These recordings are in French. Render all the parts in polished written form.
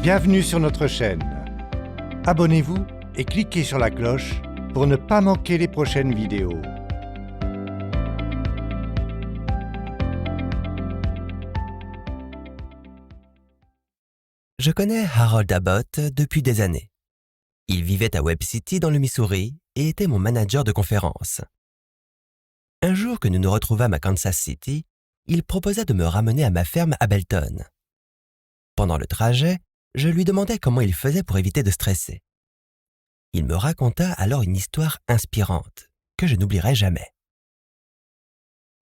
Bienvenue sur notre chaîne. Abonnez-vous et cliquez sur la cloche pour ne pas manquer les prochaines vidéos. Je connais Harold Abbott depuis des années. Il vivait à Webb City dans le Missouri et était mon manager de conférence. Un jour que nous nous retrouvâmes à Kansas City, il proposa de me ramener à ma ferme à Belton. Pendant le trajet, je lui demandai comment il faisait pour éviter de stresser. Il me raconta alors une histoire inspirante que je n'oublierai jamais.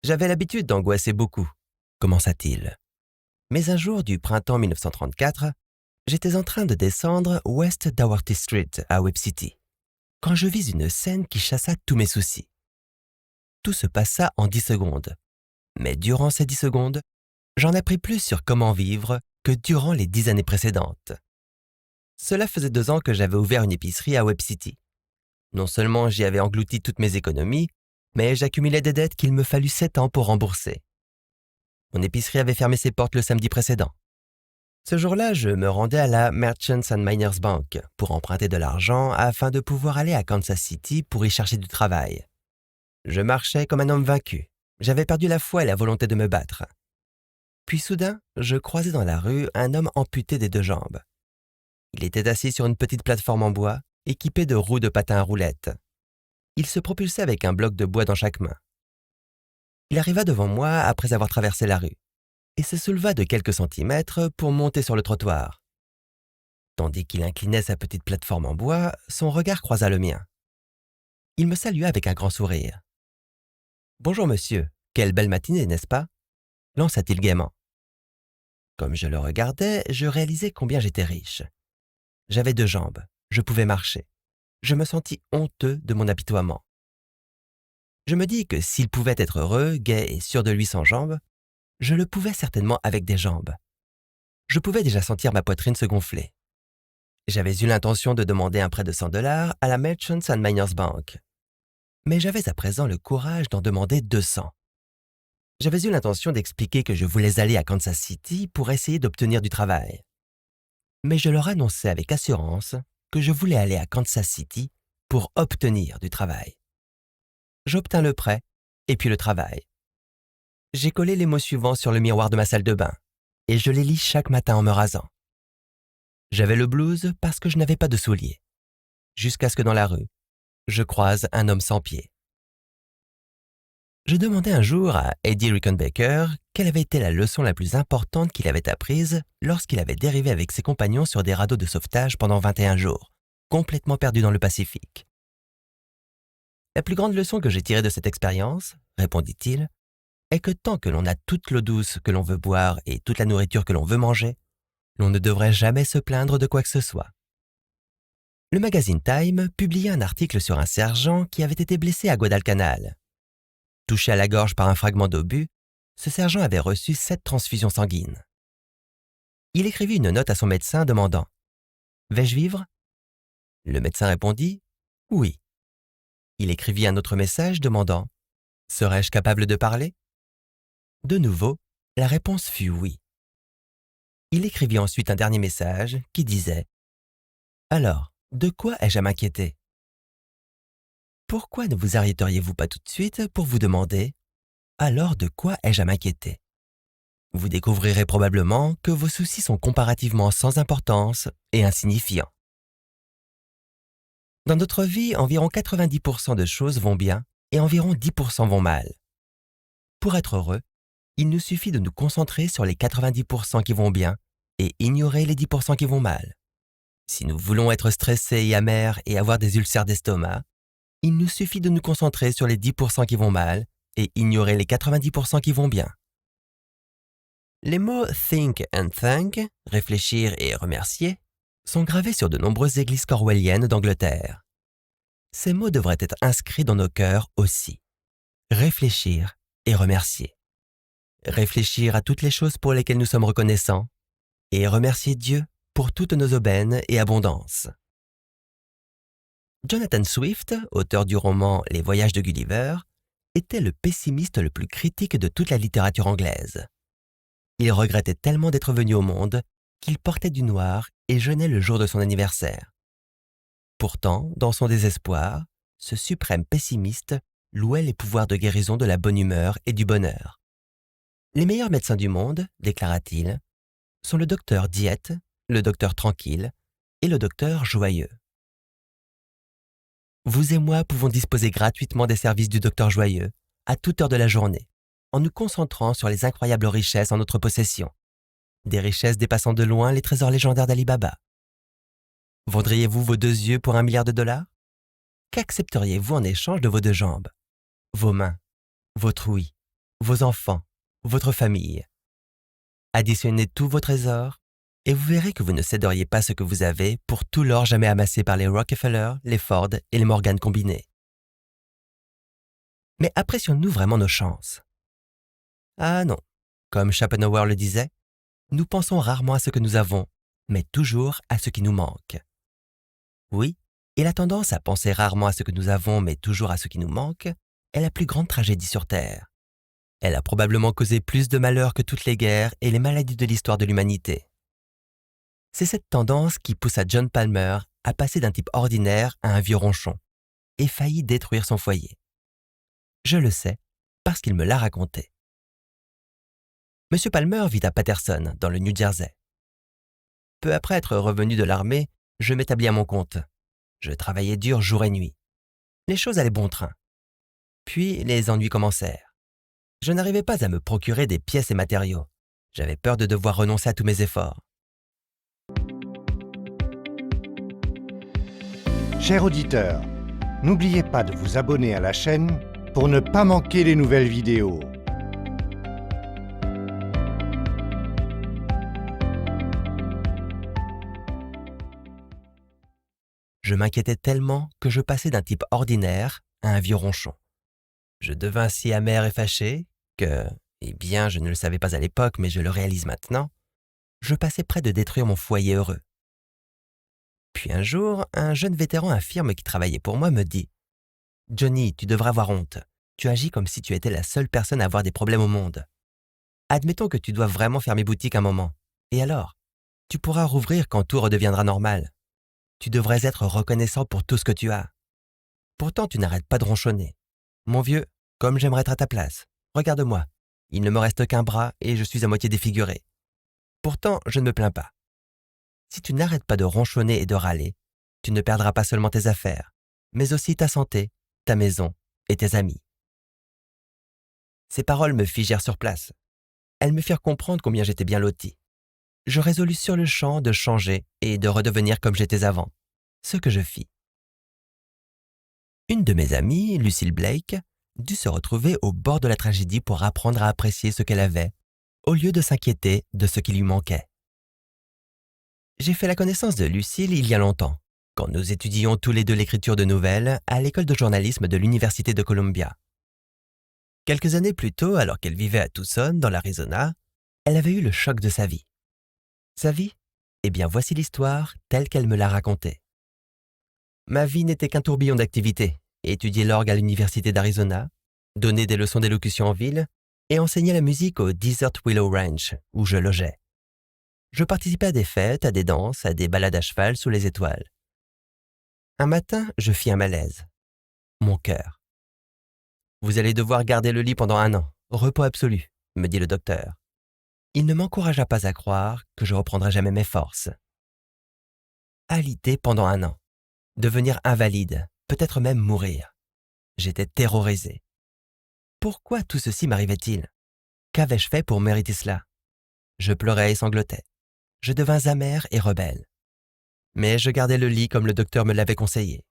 J'avais l'habitude d'angoisser beaucoup, commença-t-il. Mais un jour du printemps 1934, j'étais en train de descendre West Dougherty Street à Webb City, quand je vis une scène qui chassa tous mes soucis. Tout se passa en 10 secondes, mais durant ces 10 secondes, j'en appris plus sur comment vivre que durant les 10 années précédentes. Cela faisait 2 ans que j'avais ouvert une épicerie à Webb City. Non seulement j'y avais englouti toutes mes économies, mais j'accumulais des dettes qu'il me fallut 7 ans pour rembourser. Mon épicerie avait fermé ses portes le samedi précédent. Ce jour-là, je me rendais à la Merchants and Miners Bank pour emprunter de l'argent afin de pouvoir aller à Kansas City pour y chercher du travail. Je marchais comme un homme vaincu. J'avais perdu la foi et la volonté de me battre. Puis soudain, je croisai dans la rue un homme amputé des 2 jambes. Il était assis sur une petite plateforme en bois, équipée de roues de patins à roulettes. Il se propulsait avec un bloc de bois dans chaque main. Il arriva devant moi après avoir traversé la rue et se souleva de quelques centimètres pour monter sur le trottoir. Tandis qu'il inclinait sa petite plateforme en bois, son regard croisa le mien. Il me salua avec un grand sourire. « Bonjour monsieur, quelle belle matinée, n'est-ce pas ?» lança-t-il gaiement. Comme je le regardais, je réalisais combien j'étais riche. J'avais 2 jambes, je pouvais marcher. Je me sentis honteux de mon apitoiement. Je me dis que s'il pouvait être heureux, gai et sûr de lui sans jambes, je le pouvais certainement avec des jambes. Je pouvais déjà sentir ma poitrine se gonfler. J'avais eu l'intention de demander un prêt de $100 à la Merchants and Miners Bank. Mais j'avais à présent le courage d'en demander 200. J'avais eu l'intention d'expliquer que je voulais aller à Kansas City pour essayer d'obtenir du travail. Mais je leur annonçais avec assurance que je voulais aller à Kansas City pour obtenir du travail. J'obtins le prêt et puis le travail. J'ai collé les mots suivants sur le miroir de ma salle de bain et je les lis chaque matin en me rasant. J'avais le blues parce que je n'avais pas de souliers, jusqu'à ce que dans la rue, je croise un homme sans pied. Je demandai un jour à Eddie Rickenbacker quelle avait été la leçon la plus importante qu'il avait apprise lorsqu'il avait dérivé avec ses compagnons sur des radeaux de sauvetage pendant 21 jours, complètement perdus dans le Pacifique. « La plus grande leçon que j'ai tirée de cette expérience, répondit-il, est que tant que l'on a toute l'eau douce que l'on veut boire et toute la nourriture que l'on veut manger, l'on ne devrait jamais se plaindre de quoi que ce soit. » Le magazine Time publiait un article sur un sergent qui avait été blessé à Guadalcanal. Touché à la gorge par un fragment d'obus, ce sergent avait reçu 7 transfusions sanguines. Il écrivit une note à son médecin demandant « Vais-je vivre ?» Le médecin répondit « Oui ». Il écrivit un autre message demandant « Serais-je capable de parler ?» De nouveau, la réponse fut « oui ». Il écrivit ensuite un dernier message qui disait « Alors, de quoi ai-je à m'inquiéter ?» Pourquoi ne vous arrêteriez-vous pas tout de suite pour vous demander « Alors de quoi ai-je à m'inquiéter ?» Vous découvrirez probablement que vos soucis sont comparativement sans importance et insignifiants. Dans notre vie, environ 90% de choses vont bien et environ 10% vont mal. Pour être heureux, il nous suffit de nous concentrer sur les 90% qui vont bien et ignorer les 10% qui vont mal. Si nous voulons être stressés et amers et avoir des ulcères d'estomac, il nous suffit de nous concentrer sur les 10% qui vont mal et ignorer les 90% qui vont bien. Les mots « think and thank », réfléchir et remercier, sont gravés sur de nombreuses églises corwelliennes d'Angleterre. Ces mots devraient être inscrits dans nos cœurs aussi. Réfléchir et remercier. Réfléchir à toutes les choses pour lesquelles nous sommes reconnaissants et remercier Dieu pour toutes nos aubaines et abondances. Jonathan Swift, auteur du roman Les Voyages de Gulliver, était le pessimiste le plus critique de toute la littérature anglaise. Il regrettait tellement d'être venu au monde qu'il portait du noir et jeûnait le jour de son anniversaire. Pourtant, dans son désespoir, ce suprême pessimiste louait les pouvoirs de guérison de la bonne humeur et du bonheur. Les meilleurs médecins du monde, déclara-t-il, sont le docteur Diète, le docteur Tranquille et le docteur Joyeux. Vous et moi pouvons disposer gratuitement des services du docteur Joyeux à toute heure de la journée, en nous concentrant sur les incroyables richesses en notre possession, des richesses dépassant de loin les trésors légendaires d'Ali Baba. Vendriez-vous vos 2 yeux pour $1 milliard? Qu'accepteriez-vous en échange de vos 2 jambes, vos mains, votre ouïe, vos enfants, votre famille? Additionnez tous vos trésors et vous verrez que vous ne céderiez pas ce que vous avez pour tout l'or jamais amassé par les Rockefeller, les Ford et les Morgan combinés. Mais apprécions-nous vraiment nos chances? Ah non, comme Schopenhauer le disait, nous pensons rarement à ce que nous avons, mais toujours à ce qui nous manque. Oui, et la tendance à penser rarement à ce que nous avons, mais toujours à ce qui nous manque, est la plus grande tragédie sur Terre. Elle a probablement causé plus de malheur que toutes les guerres et les maladies de l'histoire de l'humanité. C'est cette tendance qui poussa John Palmer à passer d'un type ordinaire à un vieux ronchon et faillit détruire son foyer. Je le sais parce qu'il me l'a raconté. M. Palmer vit à Paterson, dans le New Jersey. Peu après être revenu de l'armée, je m'établis à mon compte. Je travaillais dur jour et nuit. Les choses allaient bon train. Puis les ennuis commencèrent. Je n'arrivais pas à me procurer des pièces et matériaux. J'avais peur de devoir renoncer à tous mes efforts. Chers auditeurs, n'oubliez pas de vous abonner à la chaîne pour ne pas manquer les nouvelles vidéos. Je m'inquiétais tellement que je passais d'un type ordinaire à un vieux ronchon. Je devins si amer et fâché que, eh bien, je ne le savais pas à l'époque, mais je le réalise maintenant, je passais près de détruire mon foyer heureux. Puis un jour, un jeune vétéran infirme qui travaillait pour moi me dit « Johnny, tu devrais avoir honte. Tu agis comme si tu étais la seule personne à avoir des problèmes au monde. Admettons que tu dois vraiment fermer boutique un moment. Et alors? Tu pourras rouvrir quand tout redeviendra normal. Tu devrais être reconnaissant pour tout ce que tu as. Pourtant, tu n'arrêtes pas de ronchonner. Mon vieux, comme j'aimerais être à ta place. Regarde-moi, il ne me reste qu'un bras et je suis à moitié défiguré. Pourtant, je ne me plains pas. Si tu n'arrêtes pas de ronchonner et de râler, tu ne perdras pas seulement tes affaires, mais aussi ta santé, ta maison et tes amis. » Ces paroles me figèrent sur place. Elles me firent comprendre combien j'étais bien loti. Je résolus sur le champ de changer et de redevenir comme j'étais avant, ce que je fis. Une de mes amies, Lucille Blake, dut se retrouver au bord de la tragédie pour apprendre à apprécier ce qu'elle avait, au lieu de s'inquiéter de ce qui lui manquait. J'ai fait la connaissance de Lucille il y a longtemps, quand nous étudions tous les deux l'écriture de nouvelles à l'école de journalisme de l'Université de Columbia. Quelques années plus tôt, alors qu'elle vivait à Tucson, dans l'Arizona, elle avait eu le choc de sa vie. Sa vie? Eh bien, voici l'histoire telle qu'elle me l'a racontée. Ma vie n'était qu'un tourbillon d'activités. Étudier l'orgue à l'Université d'Arizona, donner des leçons d'élocution en ville et enseigner la musique au Desert Willow Ranch, où je logeais. Je participais à des fêtes, à des danses, à des balades à cheval sous les étoiles. Un matin, je fis un malaise. Mon cœur. « Vous allez devoir garder le lit pendant 1 an, repos absolu, » me dit le docteur. Il ne m'encouragea pas à croire que je reprendrais jamais mes forces. Alité pendant 1 an. Devenir invalide, peut-être même mourir. J'étais terrorisé. Pourquoi tout ceci m'arrivait-il? Qu'avais-je fait pour mériter cela? Je pleurais et sanglotais. Je devins amer et rebelle. Mais je gardais le lit comme le docteur me l'avait conseillé.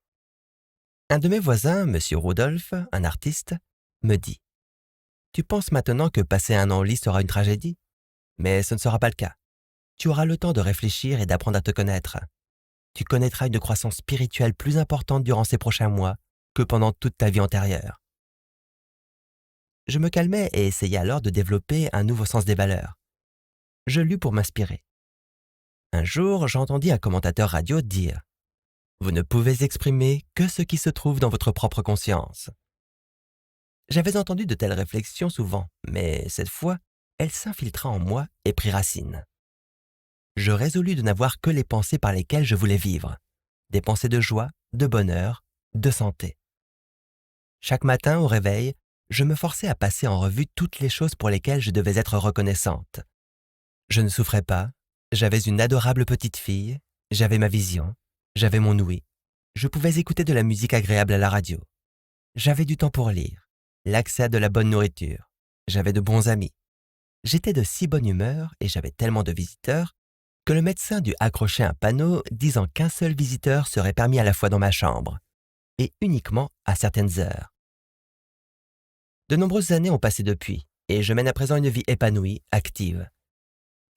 Un de mes voisins, M. Rudolph, un artiste, me dit « Tu penses maintenant que passer 1 an au lit sera une tragédie? Mais ce ne sera pas le cas. Tu auras le temps de réfléchir et d'apprendre à te connaître. Tu connaîtras une croissance spirituelle plus importante durant ces prochains mois que pendant toute ta vie antérieure. » Je me calmai et essayai alors de développer un nouveau sens des valeurs. Je lus pour m'inspirer. Un jour, j'entendis un commentateur radio dire « Vous ne pouvez exprimer que ce qui se trouve dans votre propre conscience. » J'avais entendu de telles réflexions souvent, mais cette fois, elle s'infiltra en moi et prit racine. je résolus de n'avoir que les pensées par lesquelles je voulais vivre, des pensées de joie, de bonheur, de santé. Chaque matin, au réveil, je me forçais à passer en revue toutes les choses pour lesquelles je devais être reconnaissante. Je ne souffrais pas, j'avais une adorable petite fille, j'avais ma vision, j'avais mon ouïe, je pouvais écouter de la musique agréable à la radio. J'avais du temps pour lire, l'accès à de la bonne nourriture, j'avais de bons amis. J'étais de si bonne humeur et j'avais tellement de visiteurs que le médecin dut accrocher un panneau disant qu'un seul visiteur serait permis à la fois dans ma chambre, et uniquement à certaines heures. De nombreuses années ont passé depuis, et je mène à présent une vie épanouie, active.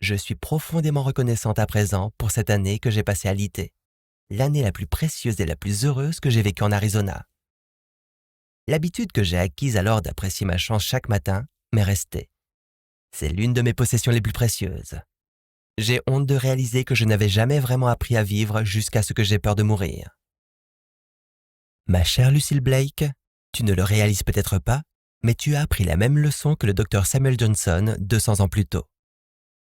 Je suis profondément reconnaissante à présent pour cette année que j'ai passée à l'IT, l'année la plus précieuse et la plus heureuse que j'ai vécue en Arizona. L'habitude que j'ai acquise alors d'apprécier ma chance chaque matin m'est restée. C'est l'une de mes possessions les plus précieuses. J'ai honte de réaliser que je n'avais jamais vraiment appris à vivre jusqu'à ce que j'ai peur de mourir. Ma chère Lucille Blake, tu ne le réalises peut-être pas, mais tu as appris la même leçon que le docteur Samuel Johnson 200 ans plus tôt.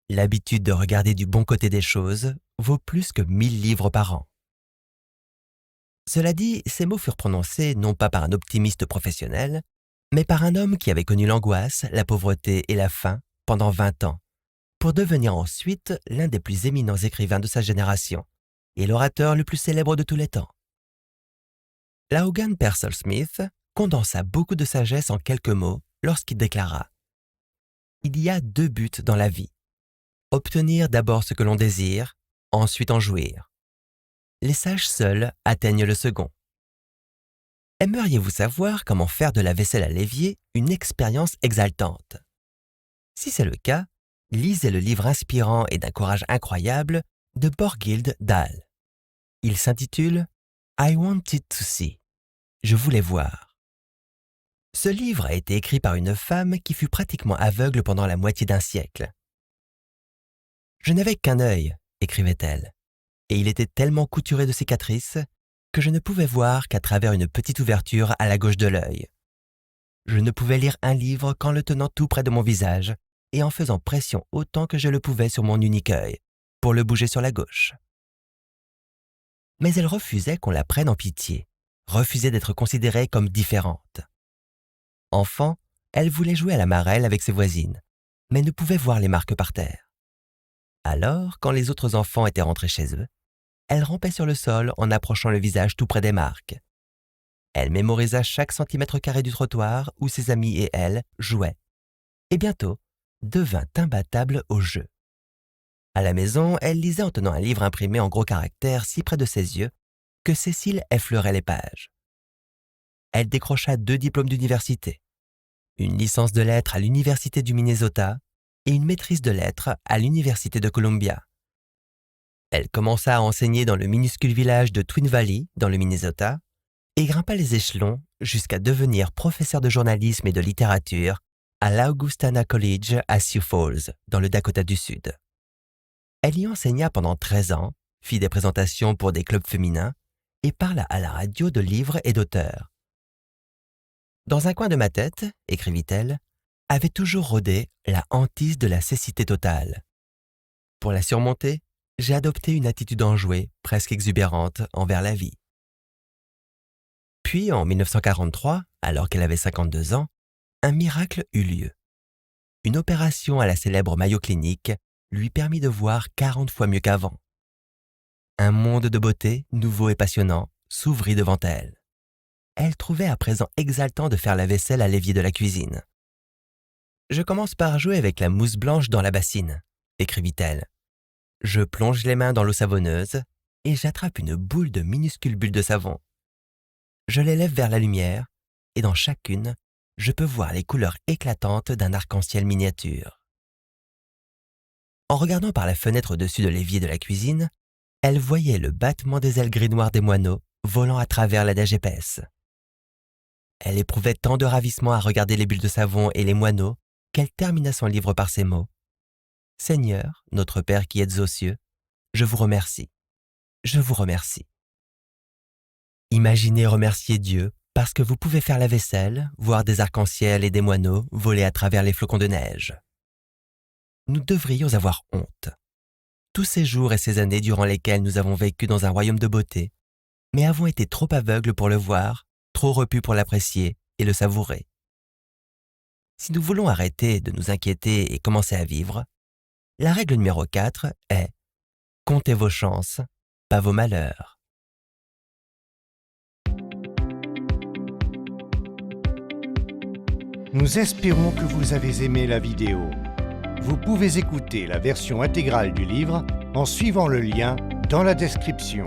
L'habitude de regarder du bon côté des choses vaut plus que 1000 livres par an. Cela dit, ces mots furent prononcés non pas par un optimiste professionnel, mais par un homme qui avait connu l'angoisse, la pauvreté et la faim pendant 20 ans, pour devenir ensuite l'un des plus éminents écrivains de sa génération et l'orateur le plus célèbre de tous les temps. Vaughan Pearsall Smith condensa beaucoup de sagesse en quelques mots lorsqu'il déclara « Il y a 2 buts dans la vie. Obtenir d'abord ce que l'on désire, ensuite en jouir. Les sages seuls atteignent le second. » Aimeriez-vous savoir comment faire de la vaisselle à l'évier une expérience exaltante? Si c'est le cas, lisez le livre inspirant et d'un courage incroyable de Borghild Dahl. Il s'intitule « I wanted to see ». Je voulais voir. Ce livre a été écrit par une femme qui fut pratiquement aveugle pendant la moitié d'un siècle. « Je n'avais qu'un œil », écrivait-elle, et il était tellement couturé de cicatrices que je ne pouvais voir qu'à travers une petite ouverture à la gauche de l'œil. Je ne pouvais lire un livre qu'en le tenant tout près de mon visage et en faisant pression autant que je le pouvais sur mon unique œil, pour le bouger sur la gauche. Mais elle refusait qu'on la prenne en pitié, refusait d'être considérée comme différente. Enfant, elle voulait jouer à la marelle avec ses voisines, mais ne pouvait voir les marques par terre. Alors, quand les autres enfants étaient rentrés chez eux, elle rampait sur le sol en approchant le visage tout près des marques. Elle mémorisa chaque centimètre carré du trottoir où ses amis et elle jouaient, et bientôt devint imbattable au jeu. À la maison, elle lisait en tenant un livre imprimé en gros caractères si près de ses yeux que Cécile effleurait les pages. Elle décrocha 2 diplômes d'université, une licence de lettres à l'Université du Minnesota et une maîtrise de lettres à l'Université de Columbia. Elle commença à enseigner dans le minuscule village de Twin Valley, dans le Minnesota, et grimpa les échelons jusqu'à devenir professeure de journalisme et de littérature à l'Augustana College à Sioux Falls, dans le Dakota du Sud. Elle y enseigna pendant 13 ans, fit des présentations pour des clubs féminins et parla à la radio de livres et d'auteurs. Dans un coin de ma tête, écrivit-elle, avait toujours rôdé la hantise de la cécité totale. Pour la surmonter, j'ai adopté une attitude enjouée, presque exubérante, envers la vie. Puis, en 1943, alors qu'elle avait 52 ans, un miracle eut lieu. Une opération à la célèbre Mayo Clinic lui permit de voir 40 fois mieux qu'avant. Un monde de beauté, nouveau et passionnant, s'ouvrit devant elle. Elle trouvait à présent exaltant de faire la vaisselle à l'évier de la cuisine. « Je commence par jouer avec la mousse blanche dans la bassine », écrivit-elle. Je plonge les mains dans l'eau savonneuse et j'attrape une boule de minuscules bulles de savon. Je les lève vers la lumière et dans chacune, je peux voir les couleurs éclatantes d'un arc-en-ciel miniature. En regardant par la fenêtre au-dessus de l'évier de la cuisine, elle voyait le battement des ailes gris-noires des moineaux volant à travers la neige épaisse. Elle éprouvait tant de ravissement à regarder les bulles de savon et les moineaux qu'elle termina son livre par ces mots. « Seigneur, notre Père qui êtes aux cieux, je vous remercie. Je vous remercie. » Imaginez remercier Dieu parce que vous pouvez faire la vaisselle, voir des arcs-en-ciel et des moineaux voler à travers les flocons de neige. Nous devrions avoir honte. tous ces jours et ces années durant lesquelles nous avons vécu dans un royaume de beauté, mais avons été trop aveugles pour le voir, trop repus pour l'apprécier et le savourer. Si nous voulons arrêter de nous inquiéter et commencer à vivre, la règle numéro 4 est « Comptez vos chances, pas vos malheurs ». Nous espérons que vous avez aimé la vidéo. Vous pouvez écouter la version intégrale du livre en suivant le lien dans la description.